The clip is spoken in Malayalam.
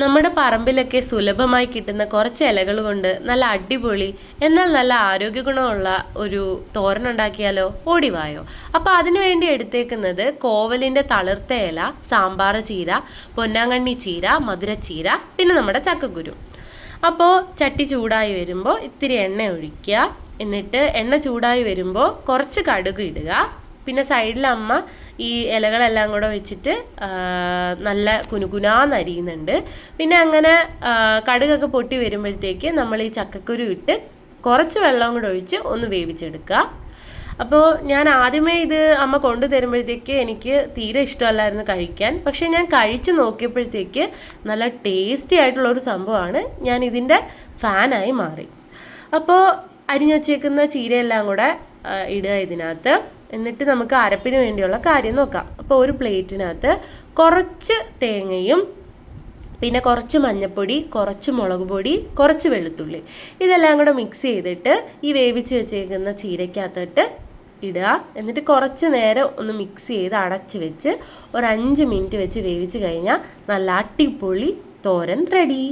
നമ്മുടെ പറമ്പിലൊക്കെ സുലഭമായി കിട്ടുന്ന കുറച്ച് ഇലകൾ കൊണ്ട് നല്ല അടിപൊളി എന്നാൽ നല്ല ആരോഗ്യ ഗുണമുള്ള ഒരു തോരൻ ഉണ്ടാക്കിയാലോ? ഓടിവായോ. അപ്പോൾ അതിനു വേണ്ടി എടുത്തേക്കുന്നത് കോവലിൻ്റെ തളിർത്ത ഇല, സാമ്പാർ ചീര, പൊന്നാങ്കണ്ണി ചീര, മധുരച്ചീര, പിന്നെ നമ്മുടെ ചക്കക്കുരു. അപ്പോൾ ചട്ടി ചൂടായി വരുമ്പോൾ ഇത്തിരി എണ്ണ ഒഴിക്കുക. എന്നിട്ട് എണ്ണ ചൂടായി വരുമ്പോൾ കുറച്ച് കടുക് ഇടുക. പിന്നെ സൈഡിൽ അമ്മ ഈ ഇലകളെല്ലാം കൂടെ വെച്ചിട്ട് നല്ല കുനുകുനാന്നരിയുന്നുണ്ട്. പിന്നെ അങ്ങനെ കടുകൊക്കെ പൊട്ടി വരുമ്പോഴത്തേക്ക് നമ്മൾ ഈ ചക്കക്കുരു ഇട്ട് കുറച്ച് വെള്ളം കൂടെ ഒഴിച്ച് ഒന്ന് വേവിച്ചെടുക്കുക. അപ്പോൾ ഞാൻ ആദ്യമേ ഇത് അമ്മ കൊണ്ടു തരുമ്പോഴത്തേക്ക് എനിക്ക് തീരെ ഇഷ്ടമല്ലായിരുന്നു കഴിക്കാൻ. പക്ഷേ ഞാൻ കഴിച്ച് നോക്കിയപ്പോഴത്തേക്ക് നല്ല ടേസ്റ്റി ആയിട്ടുള്ളൊരു സംഭവമാണ്. ഞാൻ ഇതിൻ്റെ ഫാനായി മാറി. അപ്പോൾ അരിഞ്ഞു വച്ചേക്കുന്ന ചീരയെല്ലാം കൂടെ ഇടുക ഇതിനകത്ത്. എന്നിട്ട് നമുക്ക് അരപ്പിന് വേണ്ടിയുള്ള കാര്യം നോക്കാം. അപ്പോൾ ഒരു പ്ലേറ്റിനകത്ത് കുറച്ച് തേങ്ങയും പിന്നെ കുറച്ച് മഞ്ഞൾപ്പൊടി, കുറച്ച് മുളക് പൊടി, കുറച്ച് വെളുത്തുള്ളി, ഇതെല്ലാം കൂടെ മിക്സ് ചെയ്തിട്ട് ഈ വേവിച്ച് വെച്ചേക്കുന്ന ചീരയ്ക്കകത്തിട്ട് ഇടുക. എന്നിട്ട് കുറച്ച് നേരം ഒന്ന് മിക്സ് ചെയ്ത് അടച്ച് വെച്ച് ഒരു 5 മിനിറ്റ് വെച്ച് വേവിച്ച് കഴിഞ്ഞാൽ നല്ല അടിപൊളി തോരൻ റെഡി.